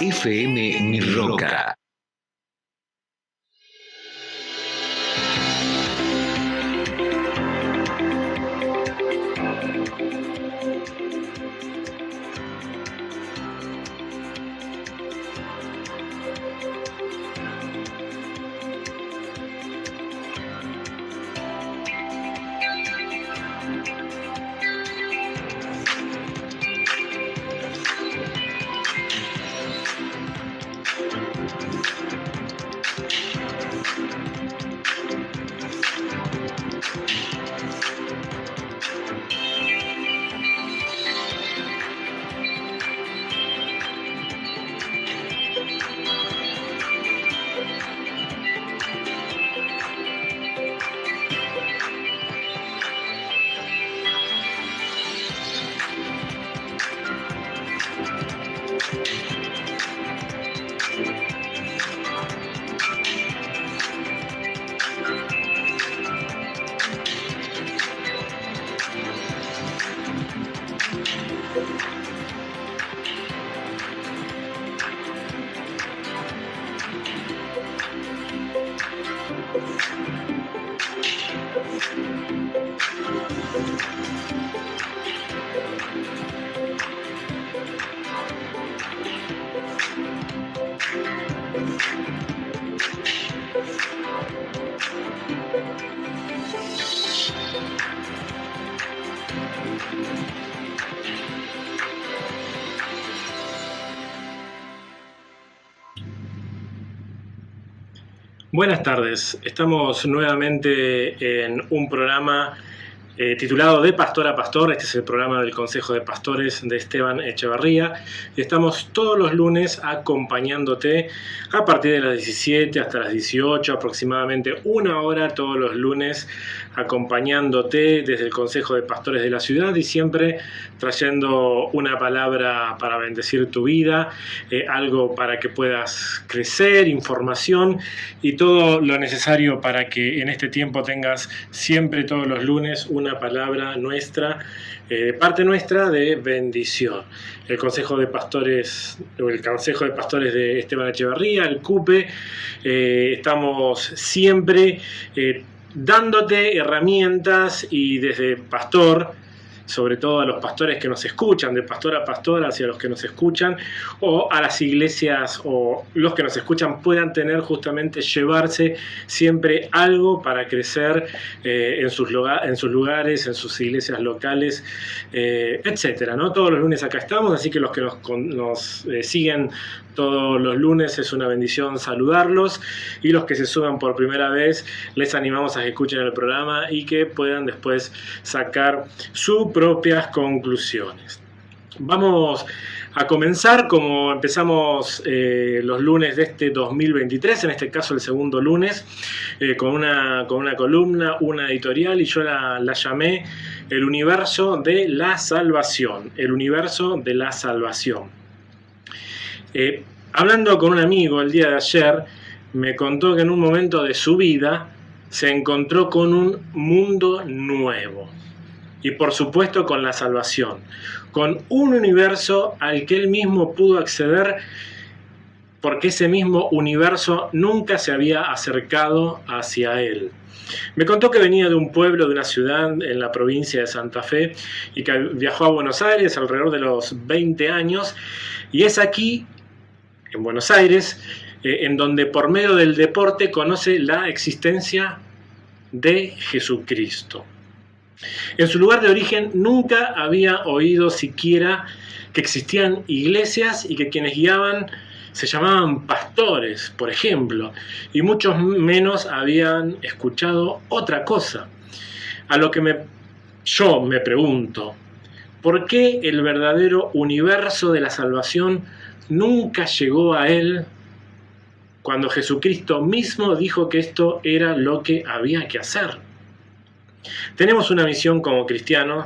FM Mi Roca. Buenas tardes, estamos nuevamente en un programa titulado De Pastor a Pastor. Este es el programa del Consejo de Pastores de Esteban Echevarría y estamos todos los lunes acompañándote a partir de las 17 hasta las 18, aproximadamente una hora todos los lunes, acompañándote desde el Consejo de Pastores de la ciudad y siempre trayendo una palabra para bendecir tu vida, algo para que puedas crecer, información y todo lo necesario para que en este tiempo tengas siempre todos los lunes una palabra nuestra, parte nuestra de bendición. El Consejo de Pastores, o el Consejo de Pastores de Esteban Echevarría, el CUPE, estamos siempre dándote herramientas y desde pastor, sobre todo a los pastores que nos escuchan, de pastor a pastor, hacia los que nos escuchan, o a las iglesias, o los que nos escuchan puedan tener justamente, llevarse siempre algo para crecer en sus lugares, en sus iglesias locales, etcétera, ¿no? Todos los lunes acá estamos, así que los que nos siguen todos los lunes es una bendición saludarlos, y los que se suban por primera vez les animamos a que escuchen el programa y que puedan después sacar sus propias conclusiones. Vamos a comenzar como empezamos los lunes de este 2023, en este caso el segundo lunes, con una columna, una editorial, y yo la llamé El universo de la salvación. El universo de la salvación. Hablando con un amigo el día de ayer, me contó que en un momento de su vida se encontró con un mundo nuevo. Y por supuesto con la salvación, con un universo al que él mismo pudo acceder, porque ese mismo universo nunca se había acercado hacia él. Me contó que venía de un pueblo, de una ciudad en la provincia de Santa Fe, y que viajó a Buenos Aires alrededor de los 20 años, y es aquí, en Buenos Aires, en donde por medio del deporte conoce la existencia de Jesucristo. En su lugar de origen nunca había oído siquiera que existían iglesias y que quienes guiaban se llamaban pastores, por ejemplo, y muchos menos habían escuchado otra cosa. A lo que yo me pregunto, ¿por qué el verdadero universo de la salvación nunca llegó a él cuando Jesucristo mismo dijo que esto era lo que había que hacer? Tenemos una misión como cristianos.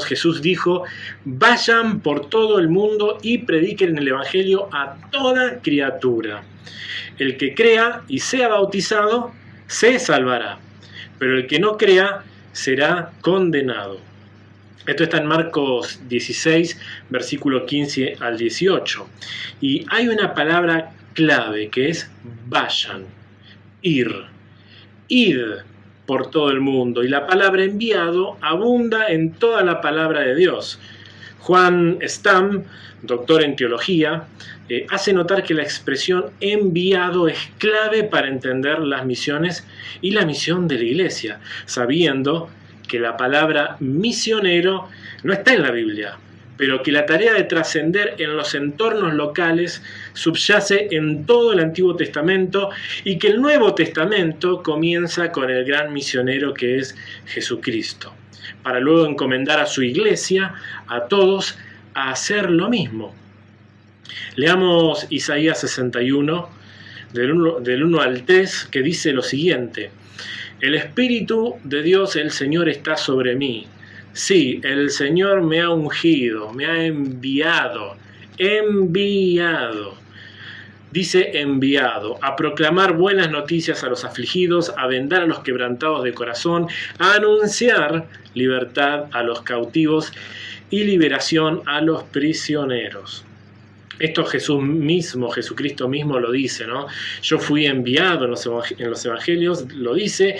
Jesús dijo: vayan por todo el mundo y prediquen el evangelio a toda criatura. El que crea y sea bautizado se salvará, pero el que no crea será condenado. Esto está en Marcos 16, versículo 15 al 18. Y hay una palabra clave que es vayan, ir, id por todo el mundo. Y la palabra enviado abunda en toda la palabra de Dios. Juan Stam, doctor en teología, hace notar que la expresión enviado es clave para entender las misiones y la misión de la Iglesia, sabiendo que la palabra misionero no está en la Biblia, pero que la tarea de trascender en los entornos locales subyace en todo el Antiguo Testamento y que el Nuevo Testamento comienza con el gran misionero que es Jesucristo, para luego encomendar a su Iglesia, a todos, a hacer lo mismo. Leamos Isaías 61, del 1 al 3, que dice lo siguiente: el Espíritu de Dios, el Señor, está sobre mí. Sí, el Señor me ha ungido, me ha enviado. Dice enviado, a proclamar buenas noticias a los afligidos, a vendar a los quebrantados de corazón, a anunciar libertad a los cautivos y liberación a los prisioneros. Esto Jesucristo mismo lo dice, ¿no? Yo fui enviado en los evangelios, lo dice,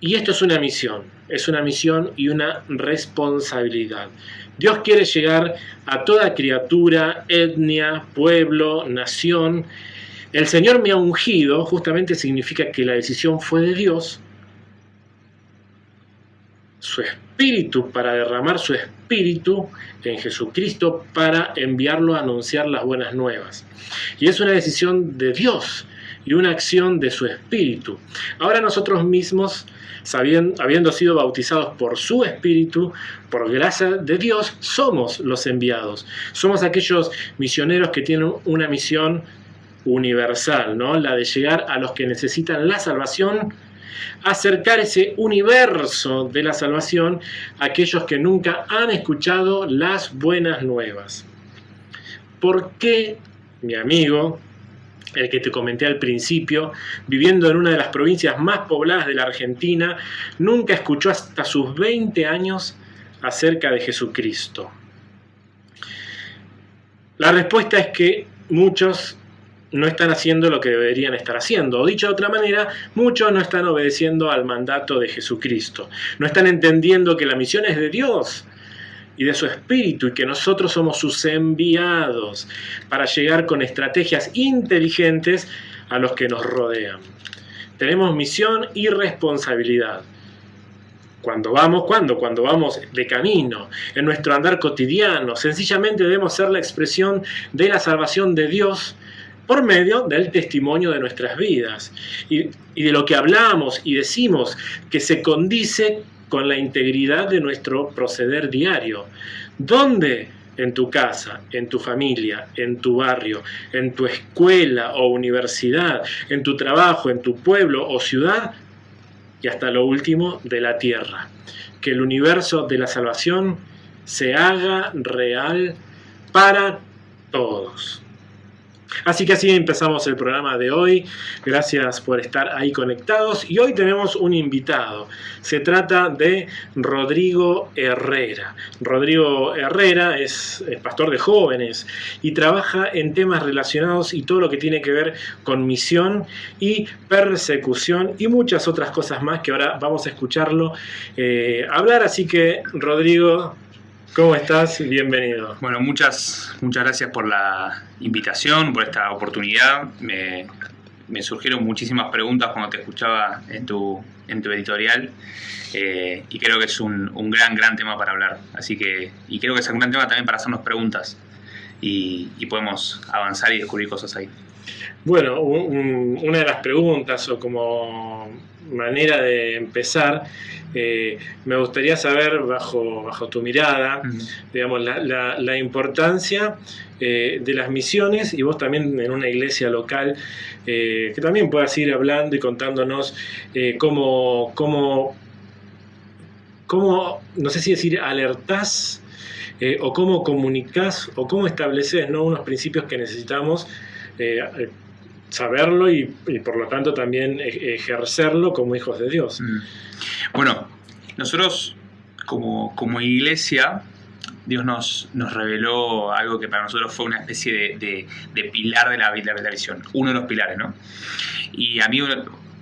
y esto es una misión y una responsabilidad. Dios quiere llegar a toda criatura, etnia, pueblo, nación. El Señor me ha ungido, justamente significa que la decisión fue de Dios, su Espíritu, para derramar su Espíritu en Jesucristo para enviarlo a anunciar las buenas nuevas. Y es una decisión de Dios y una acción de su Espíritu. Ahora nosotros mismos, habiendo sido bautizados por su Espíritu, por gracia de Dios, somos los enviados. Somos aquellos misioneros que tienen una misión universal, ¿no? La de llegar a los que necesitan la salvación, acercar ese universo de la salvación a aquellos que nunca han escuchado las buenas nuevas. ¿Por qué, mi amigo, el que te comenté al principio, viviendo en una de las provincias más pobladas de la Argentina, nunca escuchó hasta sus 20 años acerca de Jesucristo? La respuesta es que muchos no están haciendo lo que deberían estar haciendo. O dicho de otra manera, muchos no están obedeciendo al mandato de Jesucristo. No están entendiendo que la misión es de Dios y de su Espíritu, y que nosotros somos sus enviados para llegar con estrategias inteligentes a los que nos rodean. Tenemos misión y responsabilidad. Cuando vamos de camino, en nuestro andar cotidiano, sencillamente debemos ser la expresión de la salvación de Dios por medio del testimonio de nuestras vidas y de lo que hablamos y decimos, que se condice con la integridad de nuestro proceder diario. ¿Dónde? En tu casa, en tu familia, en tu barrio, en tu escuela o universidad, en tu trabajo, en tu pueblo o ciudad, y hasta lo último, de la tierra. Que el universo de la salvación se haga real para todos. Así que así empezamos el programa de hoy. Gracias por estar ahí conectados. Y hoy tenemos un invitado. Se trata de Rodrigo Herrera. Rodrigo Herrera es pastor de jóvenes y trabaja en temas relacionados y todo lo que tiene que ver con misión y persecución y muchas otras cosas más que ahora vamos a escucharlo hablar. Así que, Rodrigo, ¿cómo estás? Bienvenido. Bueno, muchas gracias por la invitación, por esta oportunidad. Me surgieron muchísimas preguntas cuando te escuchaba en tu editorial y creo que es un gran tema para hablar. Y creo que es un gran tema también para hacernos preguntas y podemos avanzar y descubrir cosas ahí. Bueno, una de las preguntas o como manera de empezar, me gustaría saber bajo tu mirada, digamos, la importancia de las misiones, y vos también en una iglesia local, que también puedas ir hablando y contándonos cómo, no sé si decir alertás, o cómo comunicás, o cómo estableces, ¿no?, unos principios que necesitamos saberlo y por lo tanto también ejercerlo como hijos de Dios. Bueno, nosotros como iglesia, Dios nos reveló algo que para nosotros fue una especie de pilar de la visión, uno de los pilares, ¿no? Y a mí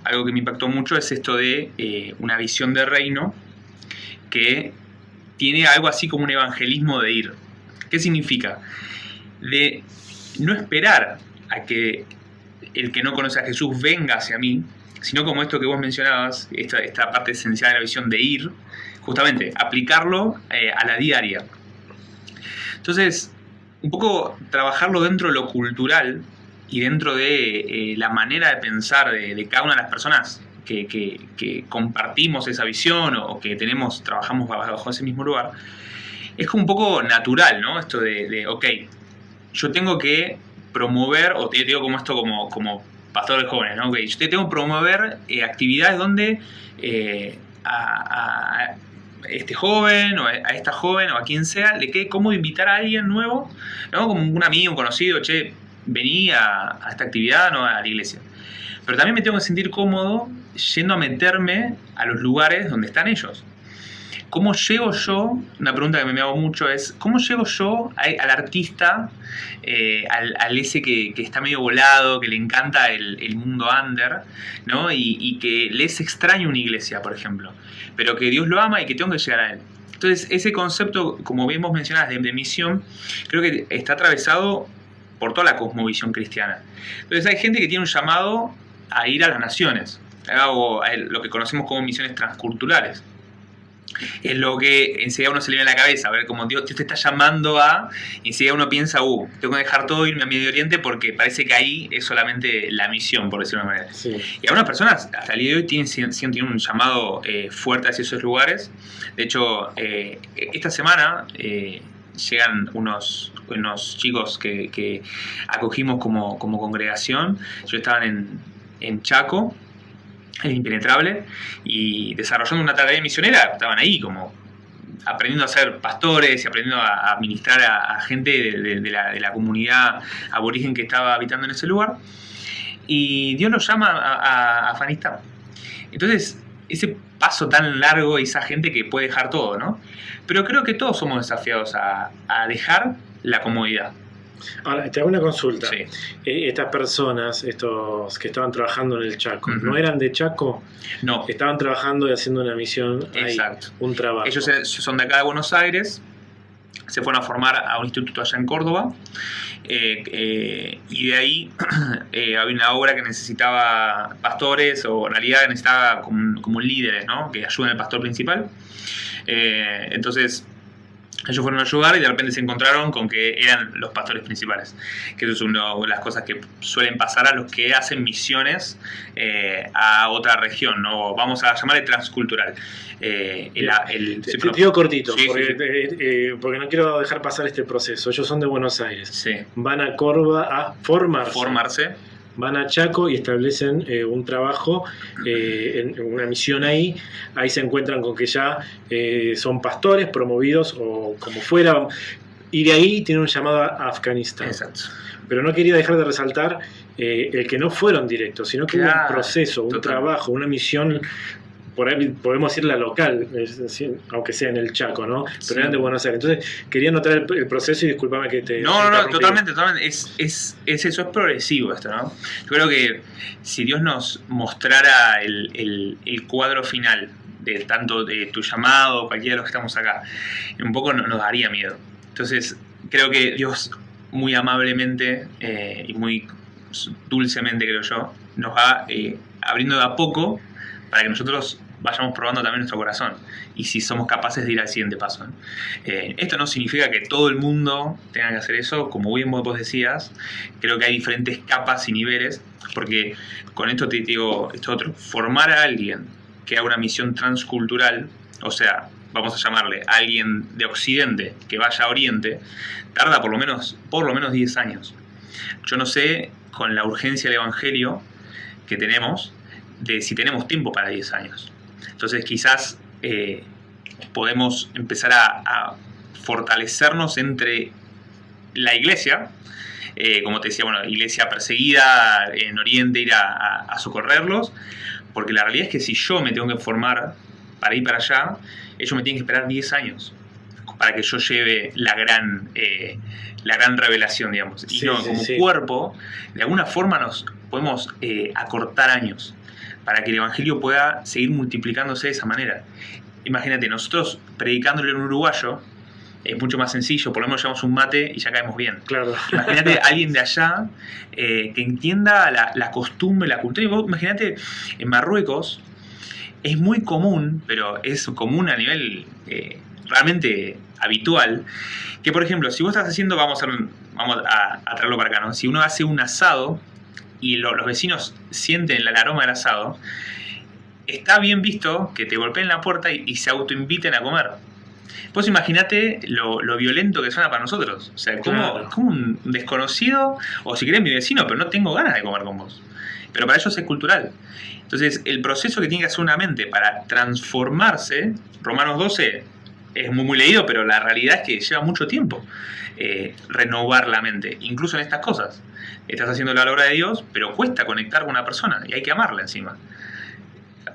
algo que me impactó mucho es esto de una visión de reino que tiene algo así como un evangelismo de ir. ¿Qué significa? De no esperar a que el que no conoce a Jesús venga hacia mí, sino como esto que vos mencionabas, esta parte esencial de la visión de ir, justamente aplicarlo a la diaria. Entonces, un poco trabajarlo dentro de lo cultural y dentro de la manera de pensar de cada una de las personas que compartimos esa visión o que trabajamos bajo ese mismo lugar, es como un poco natural, ¿no? Esto ok, yo tengo que promover, o te digo como esto como pastor de jóvenes, ¿no? Okay, yo tengo que promover actividades donde a este joven o a esta joven o a quien sea le quede cómodo invitar a alguien nuevo, ¿no? Como un amigo, un conocido, che, vení a esta actividad, ¿no? A la iglesia. Pero también me tengo que sentir cómodo yendo a meterme a los lugares donde están ellos. ¿Cómo llego yo? Una pregunta que me hago mucho es, ¿cómo llego yo al artista, al ese que está medio volado, que le encanta el mundo under, ¿no? Y que le es extraño una iglesia, por ejemplo, pero que Dios lo ama y que tengo que llegar a él? Entonces, ese concepto, como bien vos mencionás, de misión, creo que está atravesado por toda la cosmovisión cristiana. Entonces, hay gente que tiene un llamado a ir a las naciones, o a lo que conocemos como misiones transculturales. Es lo que enseguida uno se le viene a la cabeza, a ver cómo Dios te está llamando y enseguida uno piensa, tengo que dejar todo, irme a Medio Oriente porque parece que ahí es solamente la misión, por decirlo de una manera. Sí. Y algunas personas hasta el día de hoy tienen un llamado fuerte hacia esos lugares. De hecho, esta semana llegan unos chicos que acogimos como congregación. Ellos estaban en Chaco, el Impenetrable, y desarrollando una tarea misionera. Estaban ahí como aprendiendo a ser pastores y aprendiendo a ministrar a gente de la comunidad aborigen que estaba habitando en ese lugar, y Dios los llama a Afganistán. Entonces, ese paso tan largo y esa gente que puede dejar todo, ¿no? Pero creo que todos somos desafiados a dejar la comodidad. Ahora, te hago una consulta. Sí. Estas personas, estos que estaban trabajando en el Chaco, ¿no eran de Chaco? No. Estaban trabajando y haciendo una misión ahí. Exacto. Un trabajo. Ellos son de acá de Buenos Aires, se fueron a formar a un instituto allá en Córdoba, y de ahí había una obra que necesitaba pastores, o en realidad necesitaba como líderes, ¿no? Que ayuden al pastor principal. Entonces, ellos fueron a ayudar y de repente se encontraron con que eran los pastores principales. Que eso es una de las cosas que suelen pasar a los que hacen misiones a otra región, ¿no? Vamos a llamarle transcultural. Te digo cortito, sí, porque no quiero dejar pasar este proceso. Ellos son de Buenos Aires. Sí. Van a Córdoba a formarse. Van a Chaco y establecen un trabajo, en una misión ahí. Ahí se encuentran con que ya son pastores promovidos o como fuera. Y de ahí tienen un llamado a Afganistán. Exacto. Pero no quería dejar de resaltar el que no fueron directos, sino que hubo un proceso, un trabajo, una misión. Por ahí podemos decir la local, aunque sea en el Chaco, ¿no? Pero eran de Buenos Aires. Entonces, quería notar el proceso y discúlpame que te... No, totalmente. Es eso, es progresivo esto, ¿no? Yo creo que si Dios nos mostrara el cuadro final de tanto de tu llamado o cualquiera de los que estamos acá, un poco nos daría miedo. Entonces, creo que Dios muy amablemente y muy dulcemente, creo yo, nos va abriendo de a poco para que nosotros vayamos probando también nuestro corazón y si somos capaces de ir al siguiente paso, ¿no? Esto no significa que todo el mundo tenga que hacer eso, como bien vos decías. Creo que hay diferentes capas y niveles, porque con esto te digo esto otro, formar a alguien que haga una misión transcultural, o sea, vamos a llamarle a alguien de Occidente que vaya a Oriente, tarda por lo menos 10 años. Yo no sé, con la urgencia del Evangelio que tenemos, de si tenemos tiempo para 10 años. Entonces quizás podemos empezar a fortalecernos entre la iglesia, como te decía, iglesia perseguida en Oriente, ir a socorrerlos, porque la realidad es que si yo me tengo que formar para ir para allá, ellos me tienen que esperar 10 años para que yo lleve la gran revelación, digamos. Y como cuerpo, de alguna forma nos podemos acortar años para que el Evangelio pueda seguir multiplicándose de esa manera. Imagínate, nosotros predicándole a un uruguayo es mucho más sencillo, por lo menos llevamos un mate y ya caemos bien. Claro. Imagínate alguien de allá que entienda la costumbre, la cultura. Y vos imagínate, en Marruecos es muy común, pero es común a nivel realmente habitual, que por ejemplo, si vos estás haciendo, vamos a traerlo para acá, ¿no? Si uno hace un asado y los vecinos sienten el aroma del asado, está bien visto que te golpeen la puerta y se autoinviten a comer. Vos imaginate lo violento que suena para nosotros. O sea, como un desconocido, o si querés mi vecino, pero no tengo ganas de comer con vos. Pero para ellos es cultural. Entonces, el proceso que tiene que hacer una mente para transformarse, Romanos 12 es muy leído, pero la realidad es que lleva mucho tiempo renovar la mente, incluso en estas cosas. Estás haciendo la obra de Dios, pero cuesta conectar con una persona y hay que amarla encima.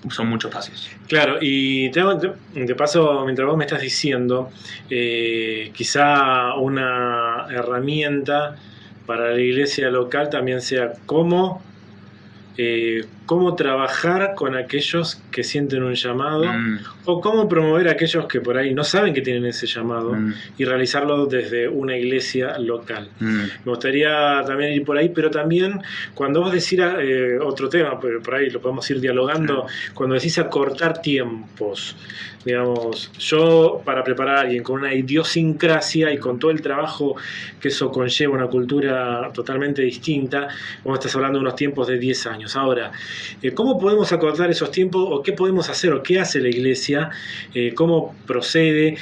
Son muchos pasos. Claro, y de paso, mientras vos me estás diciendo, quizá una herramienta para la iglesia local también sea cómo trabajar con aquellos que sienten un llamado o cómo promover a aquellos que por ahí no saben que tienen ese llamado y realizarlo desde una iglesia local. Me gustaría también ir por ahí, pero también cuando vos decís otro tema, por ahí lo podemos ir dialogando, cuando decís acortar tiempos, digamos, yo para preparar a alguien con una idiosincrasia y con todo el trabajo que eso conlleva, una cultura totalmente distinta, vos estás hablando de unos tiempos de 10 años. Ahora, ¿cómo podemos acortar esos tiempos o qué podemos hacer o qué hace la iglesia? ¿Cómo procede?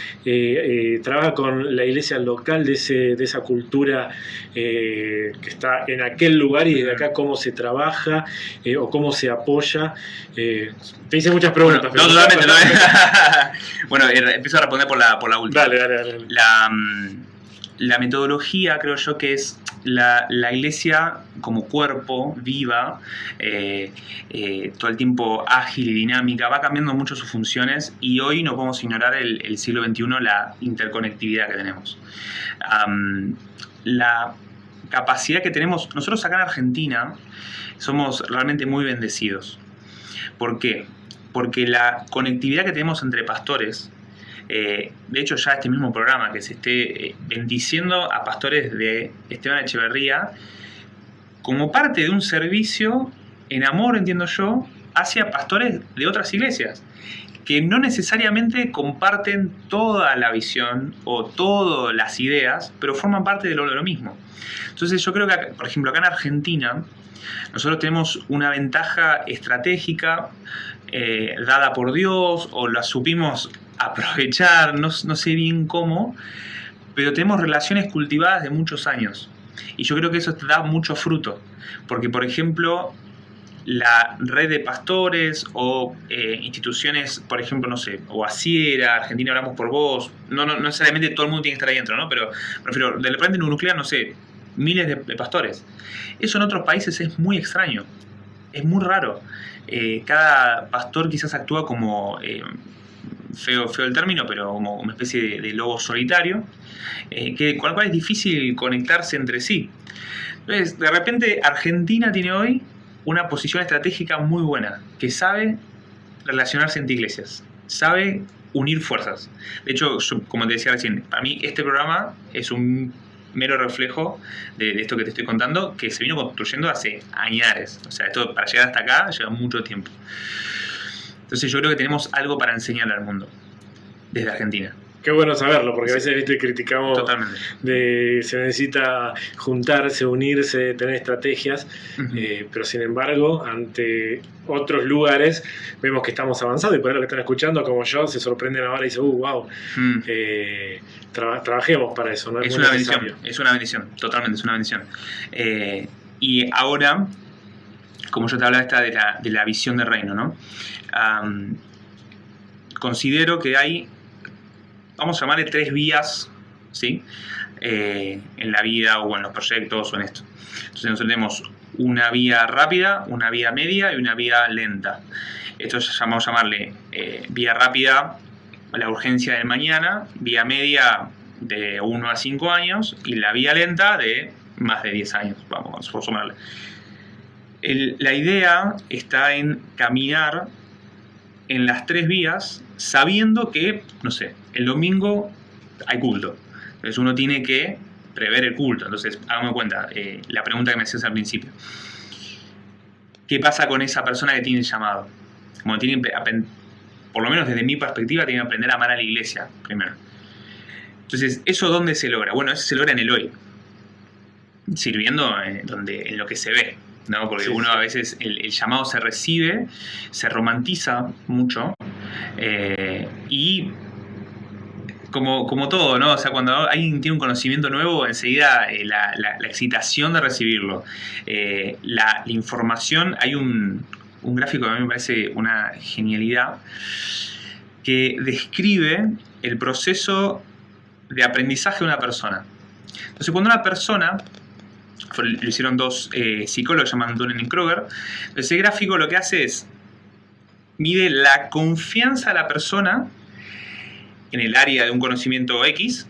¿Trabaja con la iglesia local de esa cultura que está en aquel lugar y desde acá cómo se trabaja o cómo se apoya? Te hice muchas preguntas. Bueno, no, totalmente. Bueno, empiezo a responder por la última. Dale. La metodología, creo yo, que es la iglesia como cuerpo viva, todo el tiempo ágil y dinámica, va cambiando mucho sus funciones y hoy no podemos ignorar el siglo XXI, la interconectividad que tenemos. La capacidad que tenemos, nosotros acá en Argentina somos realmente muy bendecidos. ¿Por qué? Porque la conectividad que tenemos entre pastores, de hecho ya este mismo programa que se esté bendiciendo a pastores de Esteban Echeverría como parte de un servicio en amor, entiendo yo, hacia pastores de otras iglesias que no necesariamente comparten toda la visión o todas las ideas, pero forman parte de lo mismo. Entonces yo creo que, por ejemplo, acá en Argentina nosotros tenemos una ventaja estratégica dada por Dios, o la supimos aprovechar, no sé bien cómo, pero tenemos relaciones cultivadas de muchos años. Y yo creo que eso te da mucho fruto. Porque, por ejemplo, la red de pastores o instituciones, por ejemplo, no sé, o Asiera, Argentina Hablamos por Vos, no necesariamente todo el mundo tiene que estar ahí dentro, ¿no? Pero prefiero, de repente en un nuclear, no sé, miles de pastores. Eso en otros países es muy extraño, es muy raro. Cada pastor quizás actúa como, feo el término, pero como una especie de lobo solitario, con el cual es difícil conectarse entre sí. Entonces, de repente, Argentina tiene hoy una posición estratégica muy buena, que sabe relacionarse entre iglesias, sabe unir fuerzas. De hecho, yo, como te decía recién, para mí este programa es un mero reflejo de esto que te estoy contando, que se vino construyendo hace añares. O sea, esto para llegar hasta acá lleva mucho tiempo. Entonces yo creo que tenemos algo para enseñarle al mundo desde Argentina. Qué bueno saberlo, porque a veces, viste, criticamos. Totalmente. Se necesita juntarse, unirse, tener estrategias, pero sin embargo, ante otros lugares vemos que estamos avanzando y por ahí los que están escuchando, como yo, se sorprenden ahora y dicen, wow, trabajemos para eso, ¿no? Es una bendición, totalmente, es una bendición. Y ahora, como yo te hablaba de la visión del reino, ¿no? Considero que hay, vamos a llamarle 3 vías, ¿sí? En la vida o en los proyectos o en esto. Entonces nosotros tenemos una vía rápida, una vía media y una vía lenta. Esto vamos a llamarle vía rápida, la urgencia del mañana, vía media de 1 a 5 años y la vía lenta de más de 10 años, vamos a sumarle. La idea está en caminar en las 3 vías sabiendo que, no sé, el domingo hay culto. Entonces uno tiene que prever el culto. Entonces, hagamos cuenta, la pregunta que me hacías al principio. ¿Qué pasa con esa persona que tiene el llamado? Como tiene, por lo menos desde mi perspectiva, tiene que aprender a amar a la iglesia primero. Entonces, ¿eso dónde se logra? Bueno, eso se logra en el hoy. Sirviendo en lo que se ve, ¿no? Porque uno a veces el llamado se recibe, se romantiza mucho y como todo, ¿no? O sea, cuando alguien tiene un conocimiento nuevo, enseguida la excitación de recibirlo, la información, hay un gráfico que a mí me parece una genialidad que describe el proceso de aprendizaje de una persona. Entonces, cuando una persona, lo hicieron 2 psicólogos llamados Dunning y Kruger, ese gráfico lo que hace es mide la confianza de la persona en el área de un conocimiento X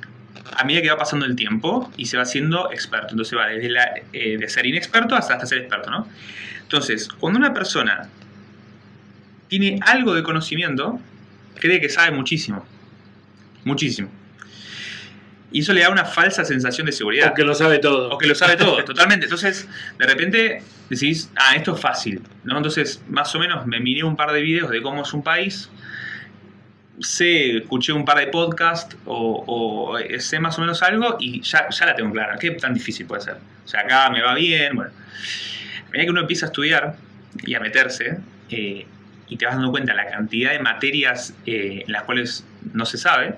a medida que va pasando el tiempo y se va haciendo experto. Entonces va desde de ser inexperto hasta ser experto, ¿no? Entonces, cuando una persona tiene algo de conocimiento, cree que sabe muchísimo. Muchísimo. Y eso le da una falsa sensación de seguridad. O que lo sabe todo. O que lo sabe todo, totalmente. Entonces, de repente decís, esto es fácil, ¿no? Entonces, más o menos me miré un par de videos de cómo es un país, escuché un par de podcasts o sé más o menos algo y ya la tengo clara. ¿Qué tan difícil puede ser? O sea, acá me va bien, bueno. A medida que uno empieza a estudiar y a meterse, y te vas dando cuenta la cantidad de materias en las cuales no se sabe,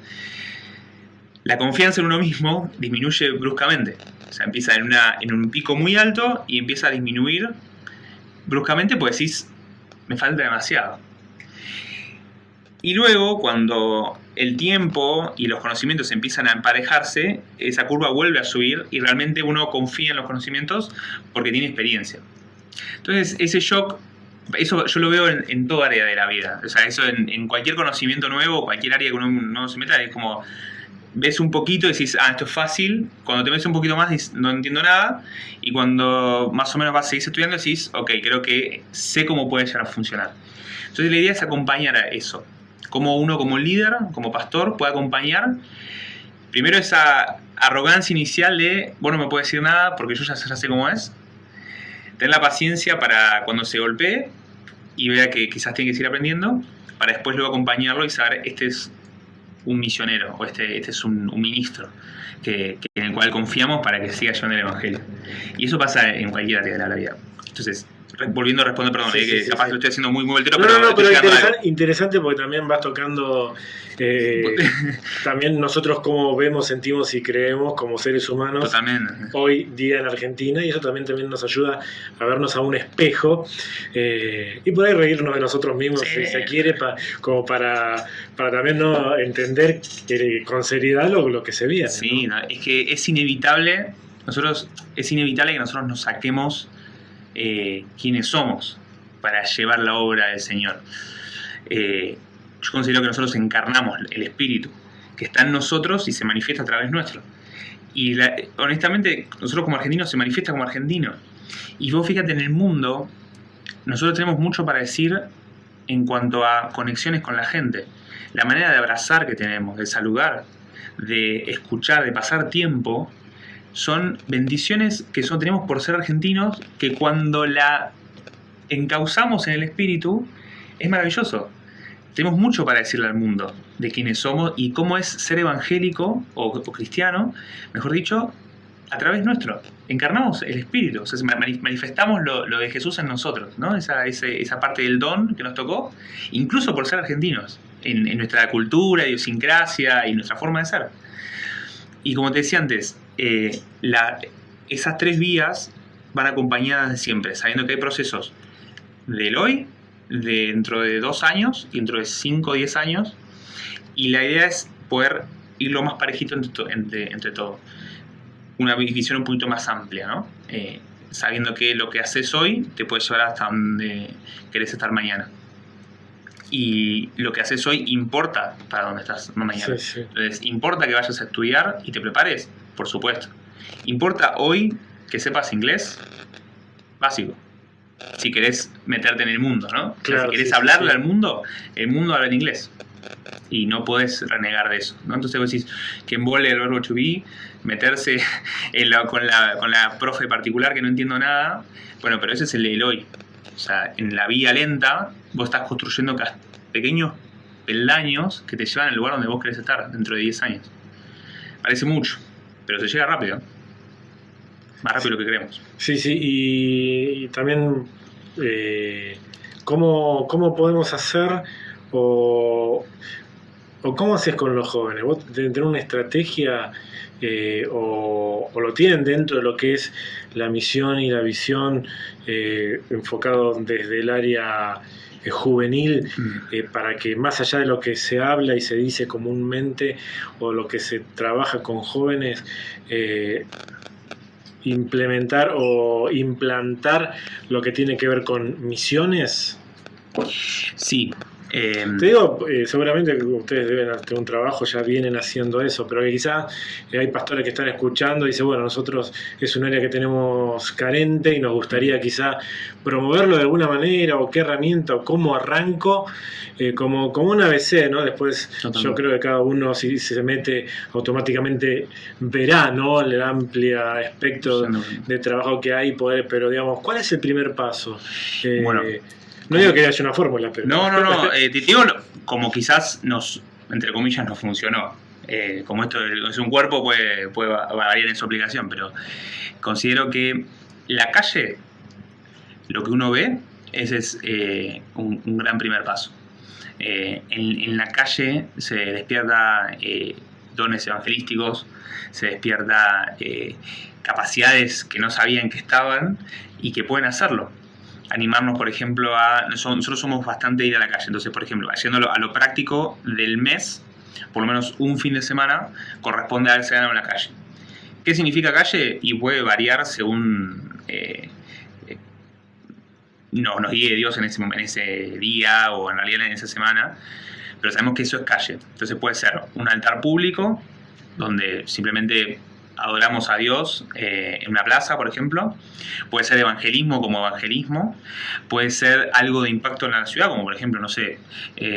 la confianza en uno mismo disminuye bruscamente. O sea, empieza en un pico muy alto y empieza a disminuir bruscamente porque decís, me falta demasiado. Y luego, cuando el tiempo y los conocimientos empiezan a emparejarse, esa curva vuelve a subir y realmente uno confía en los conocimientos porque tiene experiencia. Entonces, ese shock, eso yo lo veo en toda área de la vida. O sea, eso en cualquier conocimiento nuevo, cualquier área que uno no se meta, es como ves un poquito y decís, esto es fácil. Cuando te ves un poquito más, dices, no entiendo nada. Y cuando más o menos vas a seguir estudiando, decís, ok, creo que sé cómo puede llegar a funcionar. Entonces, la idea es acompañar a eso. Como uno, como líder, como pastor, puede acompañar primero esa arrogancia inicial de, vos no me puedes decir nada porque yo ya sé cómo es. Tener la paciencia para cuando se golpee y vea que quizás tiene que seguir aprendiendo, para después luego acompañarlo y saber, este es un misionero o este es un ministro en el cual confiamos para que siga llevando el evangelio. Y eso pasa en cualquier área de la vida. Entonces, volviendo a responder, perdón, que capaz lo estoy haciendo muy voltero, pero interesante porque también vas tocando también nosotros cómo vemos, sentimos y creemos como seres humanos. Totalmente. Hoy día en Argentina, y eso también nos ayuda a vernos a un espejo y por ahí reírnos de nosotros mismos, si se quiere, como para también no entender con seriedad lo que se viene. Sí, ¿no? Es que es inevitable que nosotros nos saquemos quiénes somos para llevar la obra del Señor. Yo considero que nosotros encarnamos el Espíritu que está en nosotros y se manifiesta a través nuestro. Y honestamente, nosotros como argentinos se manifiesta como argentinos. Y vos fíjate, en el mundo, nosotros tenemos mucho para decir en cuanto a conexiones con la gente. La manera de abrazar que tenemos, de saludar, de escuchar, de pasar tiempo, son bendiciones que tenemos por ser argentinos, que cuando la encauzamos en el espíritu, es maravilloso. Tenemos mucho para decirle al mundo de quiénes somos y cómo es ser evangélico o cristiano, mejor dicho, a través nuestro. Encarnamos el espíritu, o sea, manifestamos lo de Jesús en nosotros, ¿no? Esa parte del don que nos tocó, incluso por ser argentinos, en nuestra cultura, idiosincrasia y nuestra forma de ser. Y como te decía antes, esas 3 vías van acompañadas de siempre, sabiendo que hay procesos del hoy, de dentro de 2 años, y dentro de 5 o 10 años, y la idea es poder ir lo más parejito entre todo. Una visión un poquito más amplia, ¿no? Sabiendo que lo que haces hoy te puede llevar hasta donde querés estar mañana. y lo que haces hoy importa para dónde estás mañana. Sí, sí. Entonces, ¿importa que vayas a estudiar y te prepares? Por supuesto. ¿Importa hoy que sepas inglés? Básico. Si querés meterte en el mundo, ¿no? Claro, si querés sí, hablarle sí. al mundo, el mundo habla en inglés. Y no podés renegar de eso, ¿no? Entonces vos decís que embole el verbo to be, meterse con la profe particular que no entiendo nada. Bueno, pero ese es el hoy. O sea, en la vía lenta vos estás construyendo pequeños peldaños que te llevan al lugar donde vos querés estar dentro de 10 años. Parece mucho, pero se llega rápido. Más rápido de lo que queremos. Sí, sí, y también ¿cómo podemos hacer o cómo haces con los jóvenes? ¿Vos tenés una estrategia o lo tienen dentro de lo que es la misión y la visión enfocado desde el área juvenil para que más allá de lo que se habla y se dice comúnmente o lo que se trabaja con jóvenes, implementar o implantar lo que tiene que ver con misiones? Sí. Te digo, seguramente que ustedes deben tener un trabajo, ya vienen haciendo eso, pero que quizás hay pastores que están escuchando y dicen, bueno, nosotros es un área que tenemos carente y nos gustaría quizá promoverlo de alguna manera, o qué herramienta, o cómo arranco, como un ABC, ¿no? Después Totalmente. yo creo que cada uno, si se mete, automáticamente verá, ¿no? El amplio espectro de trabajo que hay, pero digamos, ¿cuál es el primer paso? Bueno. No digo que haya una fórmula, pero... No. Te digo, como quizás entre comillas, nos funcionó. Como esto es un cuerpo, puede variar en su aplicación, pero considero que la calle, lo que uno ve, ese es un gran primer paso. En la calle se despierta dones evangelísticos, se despierta capacidades que no sabían que estaban y que pueden hacerlo. Animarnos, por ejemplo, nosotros somos bastante de ir a la calle. Entonces, por ejemplo, haciéndolo a lo práctico del mes, por lo menos un fin de semana, corresponde a haberse ganado en la calle. ¿Qué significa calle? Y puede variar según nos guíe Dios en ese día o en realidad en esa semana, pero sabemos que eso es calle. Entonces puede ser un altar público, donde simplemente adoramos a Dios en una plaza, por ejemplo. Puede ser evangelismo como evangelismo. Puede ser algo de impacto en la ciudad, como por ejemplo, no sé,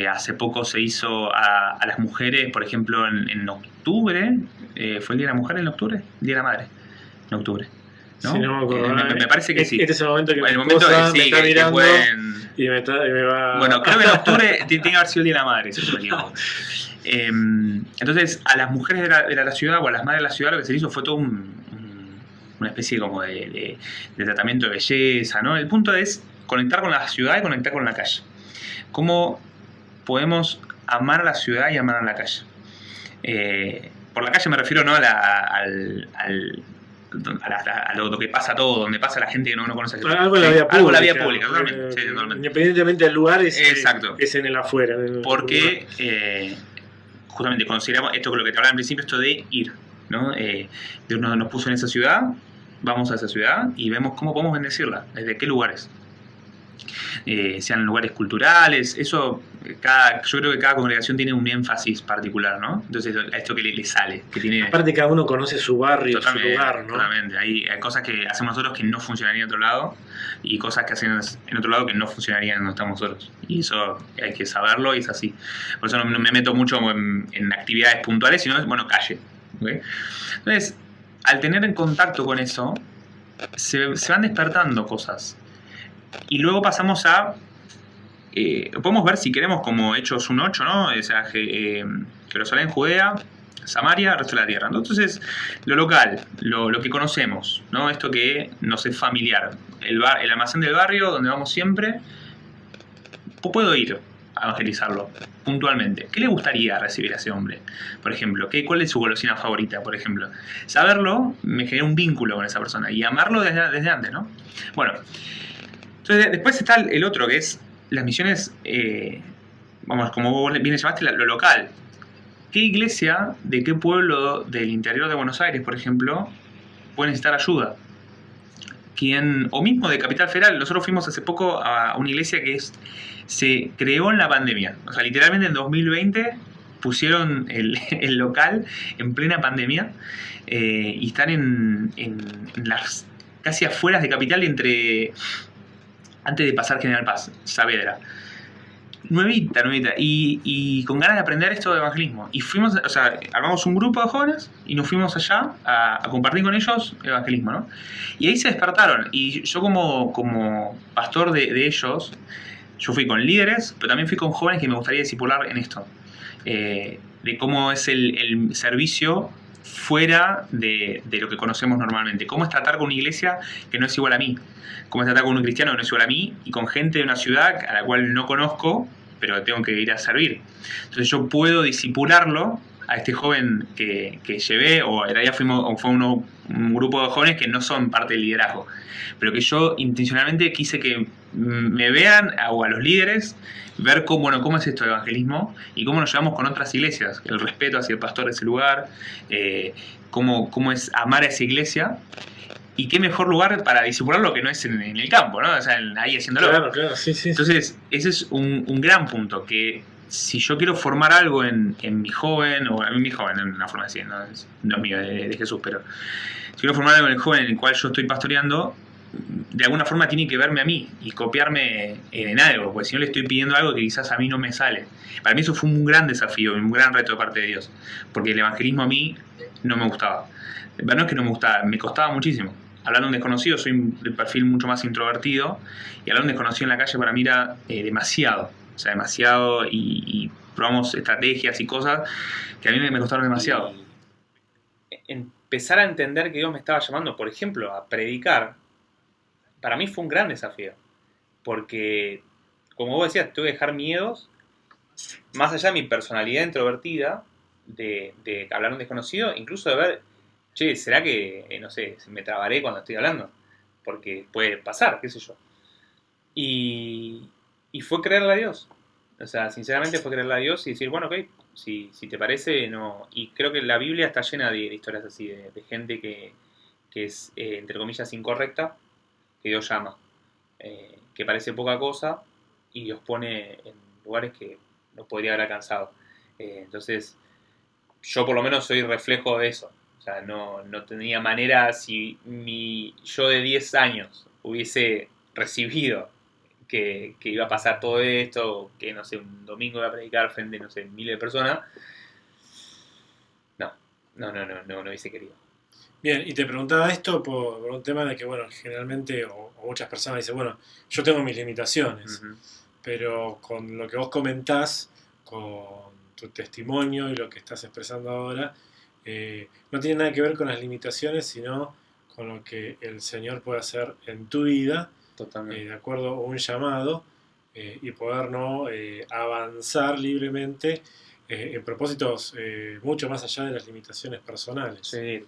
hace poco se hizo a las mujeres, por ejemplo, en octubre. ¿Fue el Día de la Mujer en octubre? El Día de la Madre, en octubre. ¿No? Sí, no me acuerdo. Me parece que sí. Este es el momento que el mi momento esposa sí, me está que mirando pueden... y me va... Bueno, creo que en octubre tiene que haber sido el Día de la Madre, si no me equivoco. Entonces, a las mujeres de la ciudad o a las madres de la ciudad lo que se hizo fue todo una especie como de tratamiento de belleza, ¿no? El punto es conectar con la ciudad y conectar con la calle. ¿Cómo podemos amar a la ciudad y amar a la calle? Por la calle me refiero no a lo que pasa todo, donde pasa la gente que no conoce. Algo en la vía pública. Algo en la vía pública, totalmente. Sí, totalmente. Independientemente del lugar, Exacto. Es en el afuera. Porque justamente consideramos esto con lo que te hablaba al principio, esto de ir, ¿no? Dios nos puso en esa ciudad, vamos a esa ciudad y vemos cómo podemos bendecirla, desde qué lugares. Sean lugares culturales, eso yo creo que cada congregación tiene un énfasis particular, ¿no? Entonces a esto que le sale, que tiene... Aparte cada uno conoce su barrio, su Totalmente, lugar, ¿no? Totalmente, hay cosas que hacemos nosotros que no funcionarían en otro lado y cosas que hacen en otro lado que no funcionarían donde estamos nosotros, y eso hay que saberlo y es así. Por eso no me meto mucho en actividades puntuales, sino, bueno, calle, ¿okay? Entonces, al tener en contacto con eso, se van despertando cosas. Y luego pasamos a... podemos ver, si queremos, como Hechos 1.8, ¿no? O sea, Jerusalén, Judea, Samaria, el resto de la tierra. Entonces, lo local, lo que conocemos, ¿no? Esto que nos es familiar. El almacén del barrio, donde vamos siempre, puedo ir a evangelizarlo puntualmente. ¿Qué le gustaría recibir a ese hombre? Por ejemplo, ¿cuál es su golosina favorita? Por ejemplo, saberlo me genera un vínculo con esa persona y amarlo desde antes, ¿no? Bueno, entonces después está el otro, que es las misiones, vamos, como vos bien llamaste, lo local. ¿Qué iglesia de qué pueblo del interior de Buenos Aires, por ejemplo, puede necesitar ayuda? o mismo de Capital Federal, nosotros fuimos hace poco a una iglesia que se creó en la pandemia. O sea, literalmente en 2020 pusieron el local en plena pandemia y están en las casi afueras de Capital, antes de pasar General Paz, Saavedra. Nuevita. Y con ganas de aprender esto de evangelismo. Y fuimos, o sea, armamos un grupo de jóvenes y nos fuimos allá a compartir con ellos evangelismo, ¿no? Y ahí se despertaron. Y yo como pastor de ellos, yo fui con líderes, pero también fui con jóvenes que me gustaría discipular en esto. De cómo es el servicio fuera de lo que conocemos normalmente. Cómo es tratar con una iglesia que no es igual a mí. Cómo es tratar con un cristiano que no es igual a mí y con gente de una ciudad a la cual no conozco, pero tengo que ir a servir. Entonces yo puedo discipularlo a este joven que llevé, o en realidad fue un grupo de jóvenes que no son parte del liderazgo, pero que yo intencionalmente quise que me vean, o a los líderes, ver cómo es esto de evangelismo y cómo nos llevamos con otras iglesias, el respeto hacia el pastor de ese lugar, cómo es amar a esa iglesia. Y qué mejor lugar para discipularlo que no es en el campo, ¿no? O sea, ahí haciéndolo. Claro, sí. Entonces, ese es un gran punto, que si yo quiero formar algo en mi joven, o en mi joven, en una forma de decir, no es mío, de Jesús, pero si quiero formar algo en el joven en el cual yo estoy pastoreando, de alguna forma tiene que verme a mí y copiarme en algo, porque si no le estoy pidiendo algo que quizás a mí no me sale. Para mí eso fue un gran desafío, un gran reto de parte de Dios, porque el evangelismo a mí no me gustaba. Pero no es que no me gustaba, me costaba muchísimo. Hablar a un desconocido, soy de perfil mucho más introvertido, y hablar a un desconocido en la calle para mí era demasiado. O sea, demasiado, y probamos estrategias y cosas que a mí me costaron demasiado. Empezar a entender que Dios me estaba llamando, por ejemplo, a predicar, para mí fue un gran desafío. Porque, como vos decías, tuve que dejar miedos, más allá de mi personalidad introvertida, de hablar a un desconocido, incluso de ver, che, ¿será que, no sé, me trabaré cuando estoy hablando? Porque puede pasar, qué sé yo. Y fue creerle a Dios. O sea, sinceramente fue creerle a Dios y decir, bueno, ok, si te parece, no. Y creo que la Biblia está llena de historias así, de gente que es, entre comillas, incorrecta, que Dios llama. Que parece poca cosa y Dios pone en lugares que no podría haber alcanzado. Entonces, yo por lo menos soy reflejo de eso. O sea, no tenía manera, si mi yo de 10 años hubiese recibido que iba a pasar todo esto, que no sé, un domingo iba a predicar frente, no sé, miles de personas, no hubiese querido. Bien, y te preguntaba esto por un tema de que, bueno, generalmente, o muchas personas dicen, bueno, yo tengo mis limitaciones, pero con lo que vos comentás, con tu testimonio y lo que estás expresando ahora, no tiene nada que ver con las limitaciones, sino con lo que el Señor puede hacer en tu vida, de acuerdo a un llamado, y poder avanzar libremente en propósitos mucho más allá de las limitaciones personales. Sí,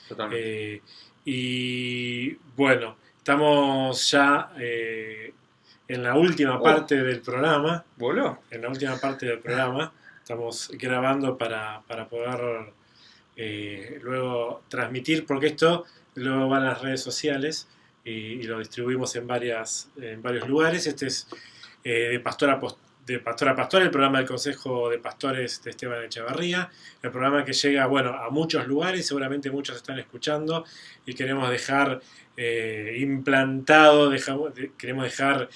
totalmente. Y bueno, estamos ya en la última parte del programa. ¿Voló? En la última parte del programa. Estamos grabando para poder luego transmitir, porque esto luego va a las redes sociales y lo distribuimos en varios lugares. Este es de Pastor a Pastor, el programa del Consejo de Pastores de Esteban Echevarría, el programa que llega, bueno, a muchos lugares, seguramente muchos están escuchando y queremos dejar implantado, queremos dejar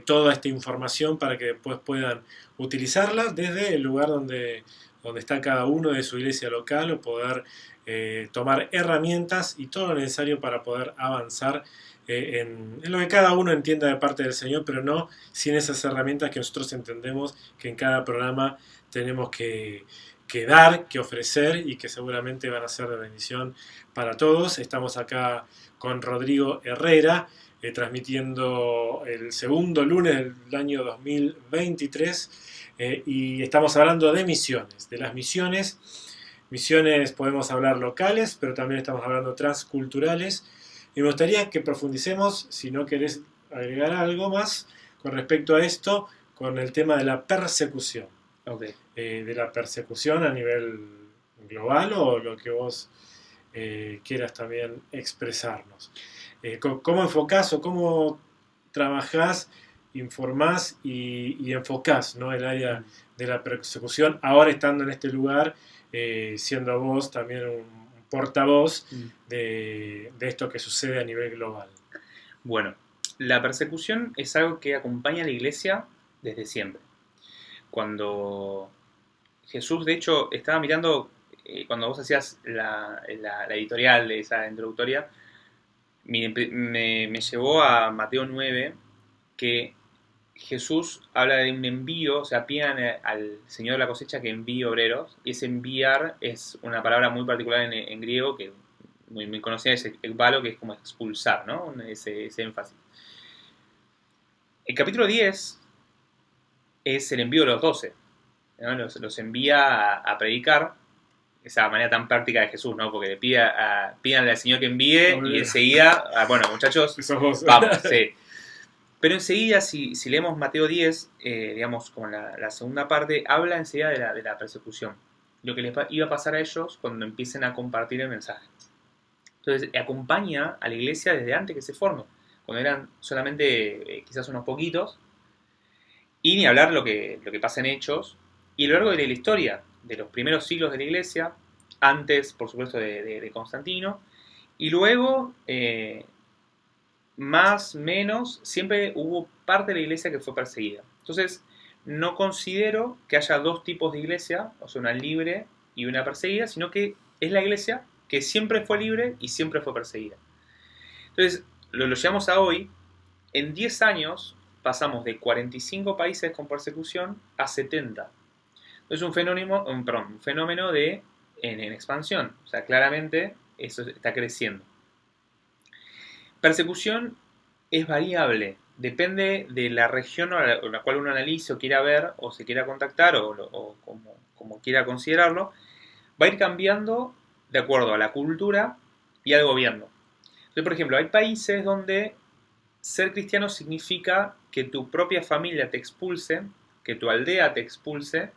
toda esta información para que después puedan utilizarla desde el lugar donde está cada uno de su iglesia local, o poder tomar herramientas y todo lo necesario para poder avanzar en lo que cada uno entienda de parte del Señor, pero no sin esas herramientas que nosotros entendemos que en cada programa tenemos que dar, que ofrecer, y que seguramente van a ser de bendición para todos. Estamos acá con Rodrigo Herrera, transmitiendo el segundo lunes del año 2023, y estamos hablando de misiones, de las misiones. Misiones podemos hablar locales, pero también estamos hablando transculturales. Y me gustaría que profundicemos, si no querés agregar algo más con respecto a esto, con el tema de la persecución. Okay. De la persecución a nivel global, o lo que vos quieras también expresarnos. ¿Cómo enfocás o cómo trabajás, informás y enfocás, ¿no?, el área de la persecución, ahora estando en este lugar, siendo vos también un portavoz de esto que sucede a nivel global? Bueno, la persecución es algo que acompaña a la iglesia desde siempre. Cuando Jesús, de hecho, estaba mirando, cuando vos hacías la editorial de esa introductoria, me llevó a Mateo 9, que Jesús habla de un envío, o sea, piden al Señor de la cosecha que envíe obreros, y ese enviar es una palabra muy particular en griego, que muy conocida, es ekbalo, que es como expulsar, ¿no? Ese énfasis. El capítulo 10 es el envío de los 12, ¿no? Los envía a predicar, esa manera tan práctica de Jesús, ¿no? Porque le pídanle al Señor que envíe y enseguida, bueno, muchachos, vamos, sí. Pero enseguida, si leemos Mateo 10, digamos, como la segunda parte, habla enseguida de la persecución. Lo que les iba a pasar a ellos cuando empiecen a compartir el mensaje. Entonces, acompaña a la iglesia desde antes que se forme, cuando eran solamente quizás unos poquitos, y ni hablar lo que pasa en Hechos, y a lo largo de la historia, de los primeros siglos de la iglesia, antes, por supuesto, de Constantino, y luego, más, menos, siempre hubo parte de la iglesia que fue perseguida. Entonces, no considero que haya dos tipos de iglesia, o sea, una libre y una perseguida, sino que es la iglesia que siempre fue libre y siempre fue perseguida. Entonces, lo llevamos a hoy. En 10 años pasamos de 45 países con persecución a 70. Entonces, un fenómeno en expansión. O sea, claramente eso está creciendo. Persecución es variable, depende de la región a la cual uno analice o quiera ver o se quiera contactar o como quiera considerarlo, va a ir cambiando de acuerdo a la cultura y al gobierno. Entonces, por ejemplo, hay países donde ser cristiano significa que tu propia familia te expulse, que tu aldea te expulse,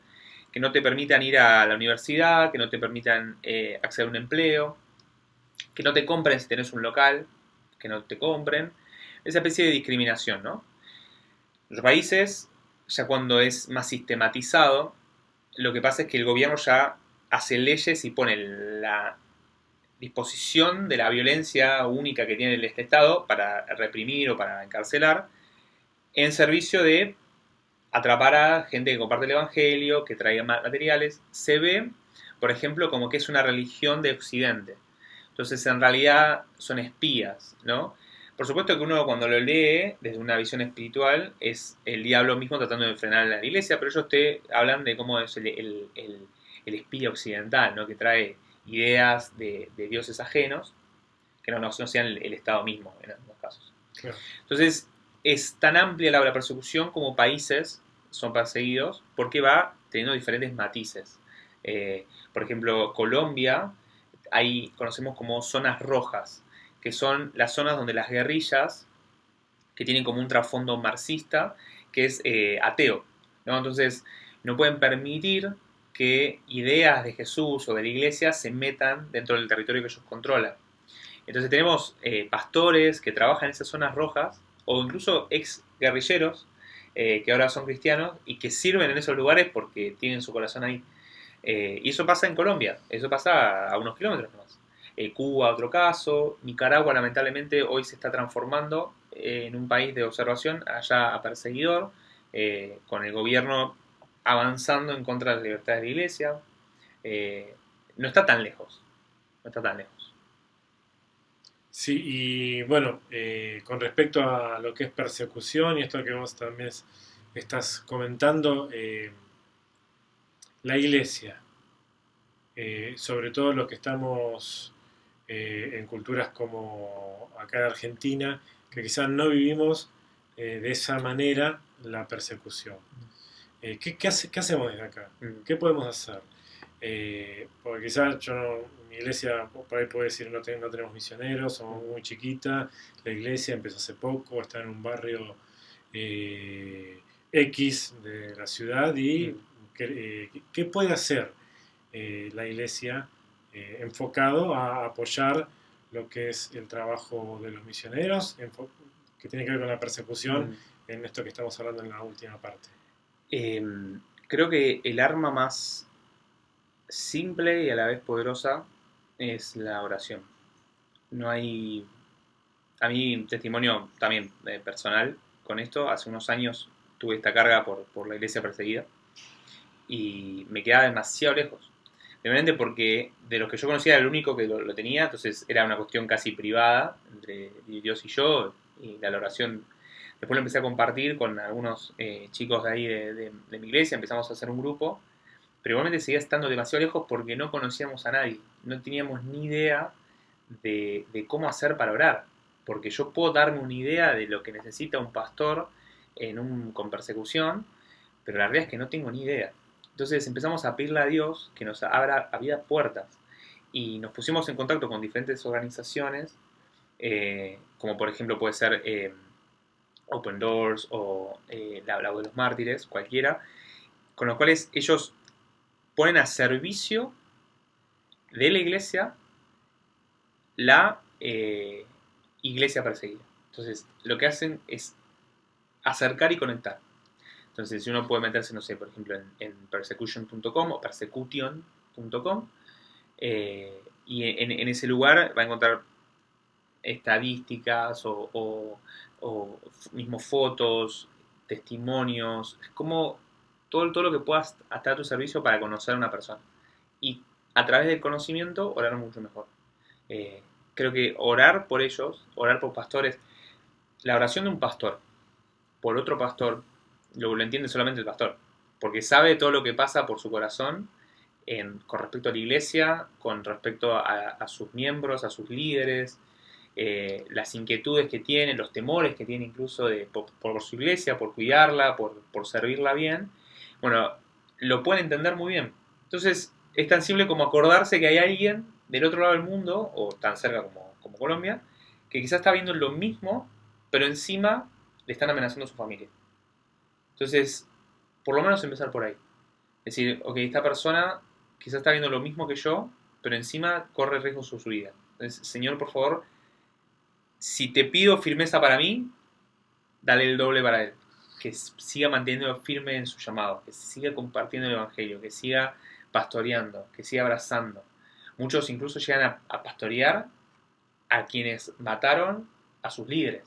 que no te permitan ir a la universidad, que no te permitan acceder a un empleo, que no te compren si tenés un local, que no te compren, esa especie de discriminación, ¿no? Los países, ya cuando es más sistematizado, lo que pasa es que el gobierno ya hace leyes y pone la disposición de la violencia única que tiene este Estado para reprimir o para encarcelar en servicio de atrapar a gente que comparte el Evangelio, que traiga materiales. Se ve, por ejemplo, como que es una religión de Occidente. Entonces, en realidad son espías, ¿no? Por supuesto que uno cuando lo lee desde una visión espiritual es el diablo mismo tratando de frenar a la iglesia, pero ellos te hablan de cómo es el espía occidental, ¿no? Que trae ideas de dioses ajenos que no sean el Estado mismo en algunos casos. Claro. Entonces, es tan amplia la persecución como países son perseguidos porque va teniendo diferentes matices. Por ejemplo, Colombia, ahí conocemos como zonas rojas, que son las zonas donde las guerrillas, que tienen como un trasfondo marxista, que es ateo, ¿no? Entonces, no pueden permitir que ideas de Jesús o de la iglesia se metan dentro del territorio que ellos controlan. Entonces tenemos pastores que trabajan en esas zonas rojas, o incluso ex guerrilleros que ahora son cristianos y que sirven en esos lugares porque tienen su corazón ahí. Y eso pasa en Colombia, eso pasa a unos kilómetros nomás. Cuba, otro caso. Nicaragua, lamentablemente, hoy se está transformando en un país de observación, allá a perseguidor, con el gobierno avanzando en contra de las libertades de la iglesia. No está tan lejos, no está tan lejos. Sí, y bueno, con respecto a lo que es persecución y esto que vos también estás comentando, la iglesia, sobre todo los que estamos en culturas como acá en Argentina, que quizás no vivimos de esa manera la persecución. ¿Qué hacemos desde acá? ¿Qué podemos hacer? Porque quizás mi iglesia por ahí puede decir no tenemos misioneros, somos muy chiquita, la iglesia empezó hace poco, está en un barrio X de la ciudad y ¿qué puede hacer la iglesia enfocado a apoyar lo que es el trabajo de los misioneros, que tiene que ver con la persecución, en esto que estamos hablando en la última parte. Creo que el arma más simple y a la vez poderosa es la oración. No hay... A mí, un testimonio también personal con esto. Hace unos años tuve esta carga por la iglesia perseguida y me quedaba demasiado lejos. Primeramente porque de los que yo conocía era el único que lo tenía, entonces era una cuestión casi privada entre Dios y yo, y la oración. Después lo empecé a compartir con algunos chicos de ahí de mi iglesia, empezamos a hacer un grupo, pero igualmente seguía estando demasiado lejos porque no conocíamos a nadie, no teníamos ni idea de cómo hacer para orar, porque yo puedo darme una idea de lo que necesita un pastor con persecución, pero la realidad es que no tengo ni idea. Entonces empezamos a pedirle a Dios que nos abra puertas y nos pusimos en contacto con diferentes organizaciones, como por ejemplo puede ser Open Doors o la Voz de los Mártires, cualquiera, con los cuales ellos ponen a servicio de la iglesia la iglesia perseguida. Entonces lo que hacen es acercar y conectar. Entonces, si uno puede meterse, no sé, por ejemplo, en persecution.com o persecution.com, y en ese lugar va a encontrar estadísticas o mismo fotos, testimonios, es como todo lo que puedas estar a tu servicio para conocer a una persona. Y a través del conocimiento, orar mucho mejor. Creo que orar por ellos, orar por pastores, la oración de un pastor por otro pastor, lo entiende solamente el pastor, porque sabe todo lo que pasa por su corazón con respecto a la iglesia, con respecto a sus miembros, a sus líderes, las inquietudes que tiene, los temores que tiene incluso por su iglesia, por cuidarla, por servirla bien. Bueno, lo pueden entender muy bien. Entonces, es tan simple como acordarse que hay alguien del otro lado del mundo, o tan cerca como Colombia, que quizás está viendo lo mismo, pero encima le están amenazando a su familia. Entonces, por lo menos empezar por ahí. Es decir, ok, esta persona quizás está viendo lo mismo que yo, pero encima corre riesgo su vida. Entonces, Señor, por favor, si te pido firmeza para mí, dale el doble para él. Que siga manteniendo firme en su llamado, que siga compartiendo el evangelio, que siga pastoreando, que siga abrazando. Muchos incluso llegan a pastorear a quienes mataron a sus líderes.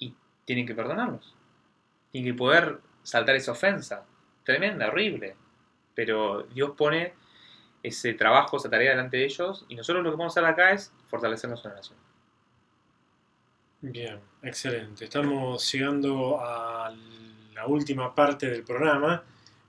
Y tienen que perdonarlos. Tienen que poder saltar esa ofensa. Tremenda, horrible. Pero Dios pone ese trabajo, esa tarea delante de ellos, y nosotros lo que vamos a hacer acá es fortalecernos en la oración. Bien, excelente. Estamos llegando a la última parte del programa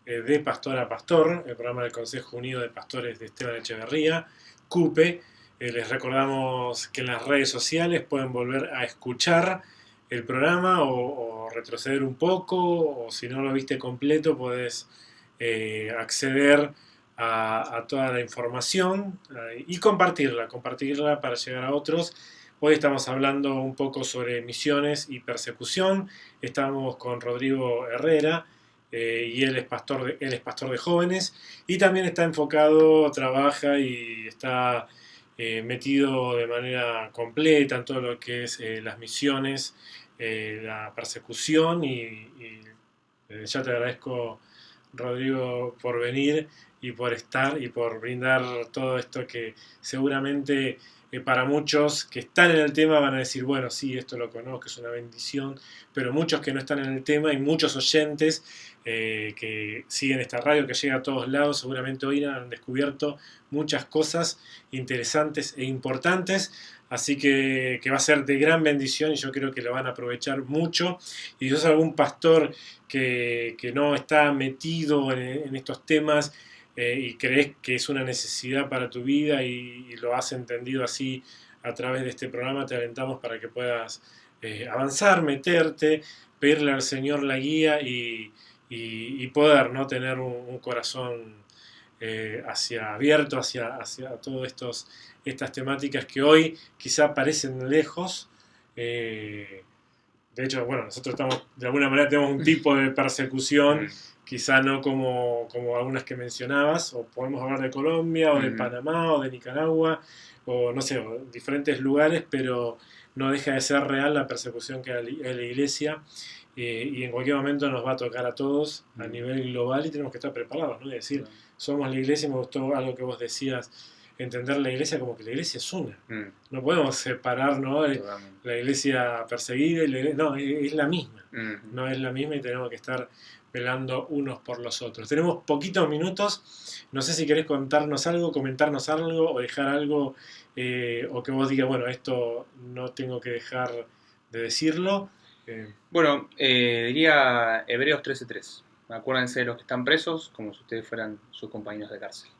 de Pastor a Pastor, el programa del Consejo Unido de Pastores de Esteban Echeverría, CUPE. Les recordamos que en las redes sociales pueden volver a escuchar el programa o retroceder un poco, o si no lo viste completo podés acceder a toda la información y compartirla para llegar a otros. Hoy estamos hablando un poco sobre misiones y persecución. Estamos con Rodrigo Herrera y él es pastor de jóvenes y también está enfocado, trabaja y está metido de manera completa en todo lo que es las misiones, la persecución y ya te agradezco, Rodrigo, por venir y por estar y por brindar todo esto que seguramente para muchos que están en el tema van a decir, bueno, sí, esto lo conozco, es una bendición, pero muchos que no están en el tema y muchos oyentes que siguen esta radio que llega a todos lados, seguramente hoy han descubierto muchas cosas interesantes e importantes, así que va a ser de gran bendición y yo creo que lo van a aprovechar mucho. Y si sos algún pastor que no está metido en estos temas y crees que es una necesidad para tu vida y lo has entendido así a través de este programa, te alentamos para que puedas avanzar, meterte, pedirle al Señor la guía y poder, ¿no?, tener un corazón abierto hacia todas estas temáticas que hoy quizá parecen lejos de hecho, bueno, nosotros estamos, de alguna manera tenemos un tipo de persecución, quizá no como algunas que mencionabas, o podemos hablar de Colombia, o de Panamá, o de Nicaragua, o no sé, o diferentes lugares, pero no deja de ser real la persecución que hay en la iglesia, y en cualquier momento nos va a tocar a todos a nivel global y tenemos que estar preparados, ¿no? Es decir, somos la iglesia, y me gustó algo que vos decías, entender la iglesia como que la iglesia es una. No podemos separar, ¿no? La iglesia perseguida y la iglesia, no, es la misma. No es la misma y tenemos que estar velando unos por los otros. Tenemos poquitos minutos. No sé si querés contarnos algo, comentarnos algo o dejar algo, o que vos digas, bueno, esto no tengo que dejar de decirlo. Bueno, diría Hebreos 13:3. Acuérdense de los que están presos como si ustedes fueran sus compañeros de cárcel.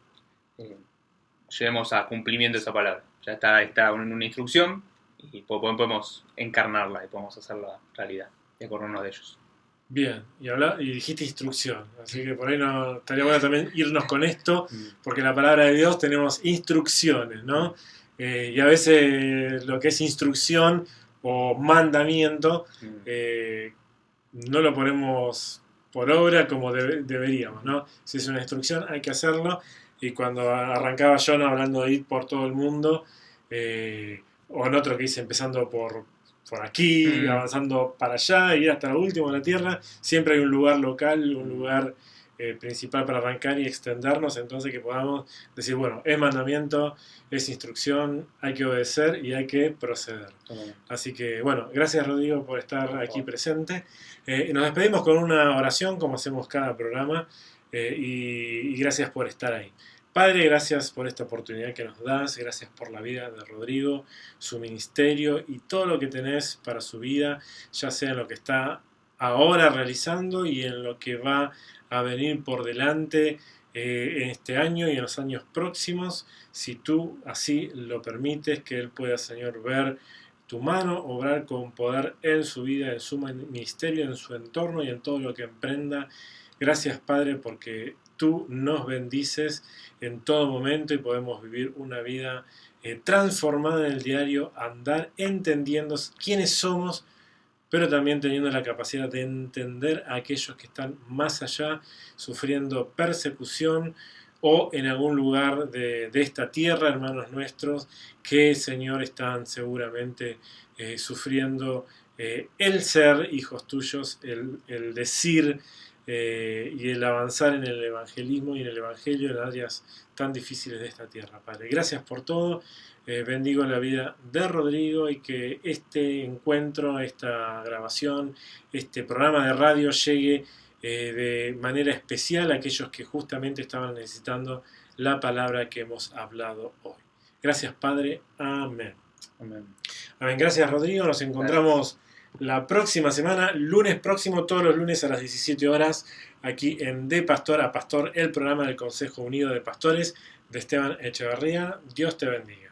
Llevemos a cumplimiento esa palabra. Ya está en una instrucción y podemos encarnarla y podemos hacerla realidad y acordarnos de ellos. Bien, y dijiste instrucción, así que por ahí estaría bueno también irnos con esto, porque en la palabra de Dios tenemos instrucciones, ¿no? Y a veces lo que es instrucción o mandamiento no lo ponemos por obra como deberíamos, ¿no? Si es una instrucción hay que hacerlo, y cuando arrancaba John hablando de ir por todo el mundo, o en otro que dice empezando por aquí, avanzando para allá, ir hasta lo último de la tierra, siempre hay un lugar local, un lugar principal para arrancar y extendernos, entonces que podamos decir, bueno, es mandamiento, es instrucción, hay que obedecer y hay que proceder. Así que, bueno, gracias Rodrigo por estar aquí presente. Nos despedimos con una oración, como hacemos cada programa, y gracias por estar ahí. Padre, gracias por esta oportunidad que nos das, gracias por la vida de Rodrigo, su ministerio y todo lo que tenés para su vida, ya sea en lo que está ahora realizando y en lo que va a venir por delante en este año y en los años próximos, si tú así lo permites, que él pueda, Señor, ver tu mano, obrar con poder en su vida, en su ministerio, en su entorno y en todo lo que emprenda. Gracias, Padre, porque tú nos bendices en todo momento y podemos vivir una vida transformada en el diario, andar entendiendo quiénes somos, pero también teniendo la capacidad de entender a aquellos que están más allá, sufriendo persecución, o en algún lugar de esta tierra, hermanos nuestros, que, Señor, están seguramente sufriendo el ser hijos tuyos, el decir y el avanzar en el evangelismo y en el evangelio en áreas tan difíciles de esta tierra. Padre, gracias por todo. Bendigo la vida de Rodrigo y que este encuentro, esta grabación, este programa de radio llegue de manera especial a aquellos que justamente estaban necesitando la palabra que hemos hablado hoy. Gracias, Padre. Amén. Amén. Amén. Gracias, Rodrigo. Nos encontramos la próxima semana, lunes próximo, todos los lunes a las 17 horas, aquí en De Pastor a Pastor, el programa del Consejo Unido de Pastores de Esteban Echeverría. Dios te bendiga.